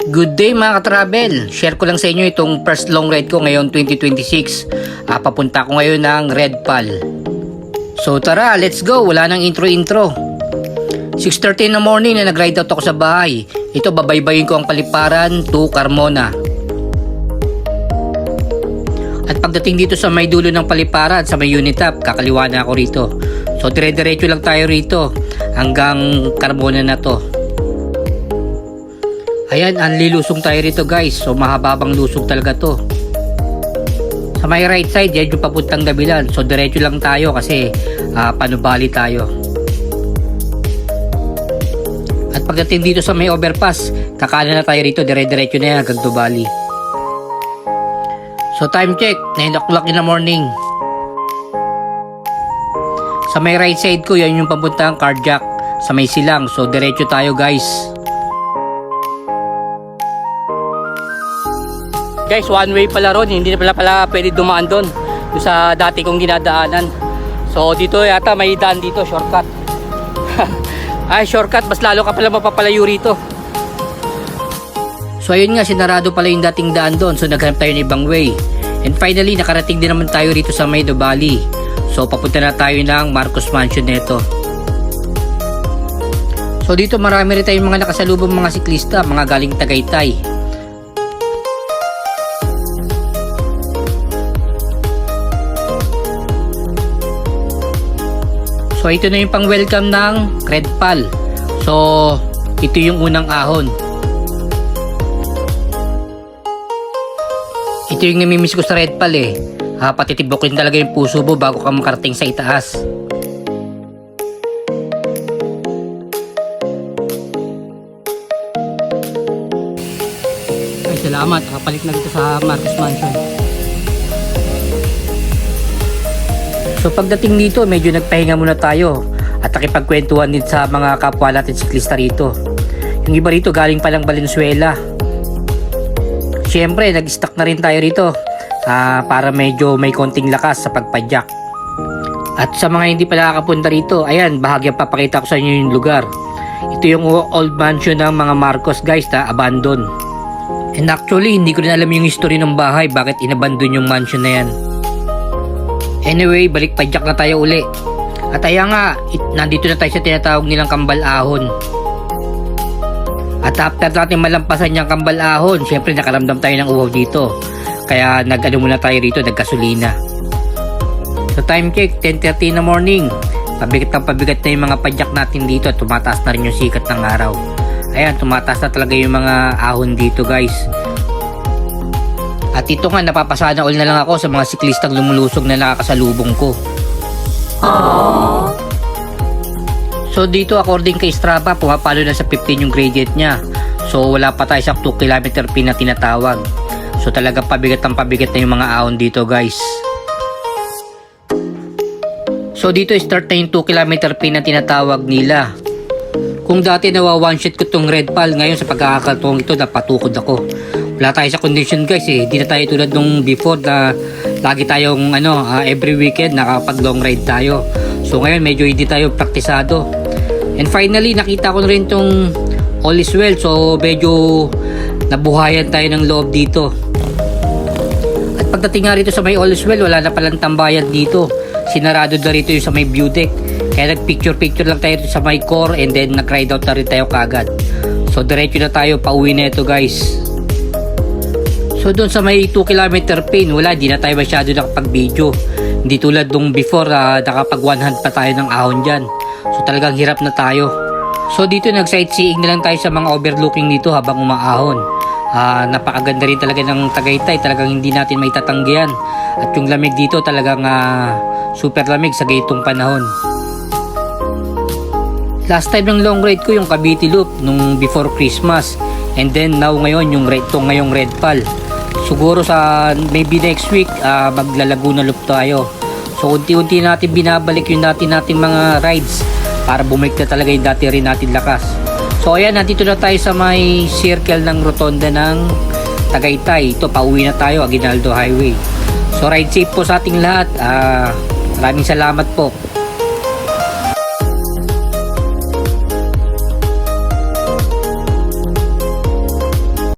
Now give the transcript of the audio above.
Good day mga ka-travel! Share ko lang sa inyo itong first long ride ko ngayon 2026. Papunta ko ngayon ng Red Pal. So tara, let's go! Wala nang intro-intro. 6:30 in the morning na nag-ride out ako sa bahay. Ito, babaybayin ko ang paliparan to Carmona. At pagdating dito sa may dulo ng paliparan, sa may Unitap, kakaliwa na ako rito. So dire-diretso lang tayo rito hanggang Carmona na to. Ayan, anlilusong tayo rito guys. So mahababang lusong talaga to. Sa may right side, yan yung papuntang Gabilan. So diretso lang tayo kasi panubali tayo. At pagdating dito sa may overpass, kakanan na tayo rito. Dire-diretso na yan hanggang Tubali. So time check, 9 o'clock in the morning. Sa may right side ko, yan yung papuntang Cardiac. Sa may Silang. So diretso tayo guys. Guys, one way pala ron, hindi na pala pwede dumaan doon sa dati kong dinadaanan. So dito yata may daan dito, shortcut. Ay, shortcut, mas lalo ka pala mapapalayo rito. So ayun nga, sinarado pala yung dating daan doon. So naghanap tayo ng ibang way. And finally, nakarating din naman tayo rito sa may Nuvali. So papunta na tayo ng Marcos Mansion neto. So dito marami rin tayong mga nakasalubong mga siklista, mga galing Tagaytay. So ito na yung pang welcome ng Red Pal. So ito yung unang ahon. Ito yung namimiss ko sa Red Pal eh. Patitibokin talaga yung puso mo bago ka makarating sa itaas. Ay, salamat, nakapalik na dito sa Marcos Mansion. So pagdating dito, medyo nagpahinga muna tayo at nakipagkwentuhan din sa mga kapwa natin siklista rito. Yung iba rito galing palang Valenzuela. Siyempre, nag-stock na rin tayo rito para medyo may konting lakas sa pagpadyak. At sa mga hindi pa nakakapunta rito, ayan, bahagyang papakita ko sa inyo yung lugar. Ito yung old mansion ng mga Marcos guys, abandon. And actually, hindi ko rin alam yung history ng bahay, bakit inabandon yung mansion na yan. Anyway, balik padyak na tayo uli. At ayan nga, nandito na tayo sa tinatawag nilang Kambal Ahon. At after natin malampasan yung Kambal Ahon, syempre nakaramdam tayo ng uhaw dito. Kaya nag-ano muna tayo rito, naggasolina. So time check, 10:30 in the morning. Pabigat na yung mga padyak natin dito at tumataas na rin yung sikat ng araw. Ayan, tumataas na talaga yung mga ahon dito guys. At ito nga, napapasana all na lang ako sa mga siklistang lumulusog na nakakasalubong ko. Aww. So dito, according kay Strava, pumapalo na sa 15 yung gradient niya. So wala pa tayo sa 2 km pin na tinatawag. So talaga pabigat na yung mga ahon dito guys. So dito start na yung 2 km pin na tinatawag nila. Kung dati nawa one shot ko tong Red Pal, ngayon sa pagkakakaltong ito napatukod ako. Wala tayo sa condition guys eh. Hindi na tayo tulad nung before na lagi tayong every weekend nakapag long ride tayo. So ngayon medyo hindi tayo praktisado. And finally nakita ko na rin tong All is Well. So medyo nabuhayan tayo ng loob dito. At pagdating nga rito sa may All is Well, wala na palang tambayan dito. Sinarado na rito yung sa may view deck. Kaya nag picture lang tayo sa my core and then nag ride out na rin tayo kagad. So diretso na tayo, pauwi na ito guys. So doon sa may 2 km pin, wala, di na tayo masyado nakapag-video. Hindi tulad nung before, nakapag 100 pa tayo ng ahon dyan. So talagang hirap na tayo. So dito nag-sightseeing na lang tayo sa mga overlooking dito habang umaahon. Napakaganda rin talaga ng Tagaytay, talagang hindi natin may tatanggihan. At yung lamig dito talagang super lamig sa gaytong panahon. Last time ng long ride ko yung Cavite Loop nung before Christmas. And then now ngayon yung ngayong Red Pal. Siguro sa maybe next week maglalaguna loop tayo. So unti-unti natin binabalik yung dati nating mga rides para bumalik na talaga yung dati rin natin lakas. So ayan, nandito na tayo sa may circle ng rotonda ng Tagaytay. Ito, pauwi na tayo, Aguinaldo Highway. So ride safe po sa ating lahat. Maraming salamat po.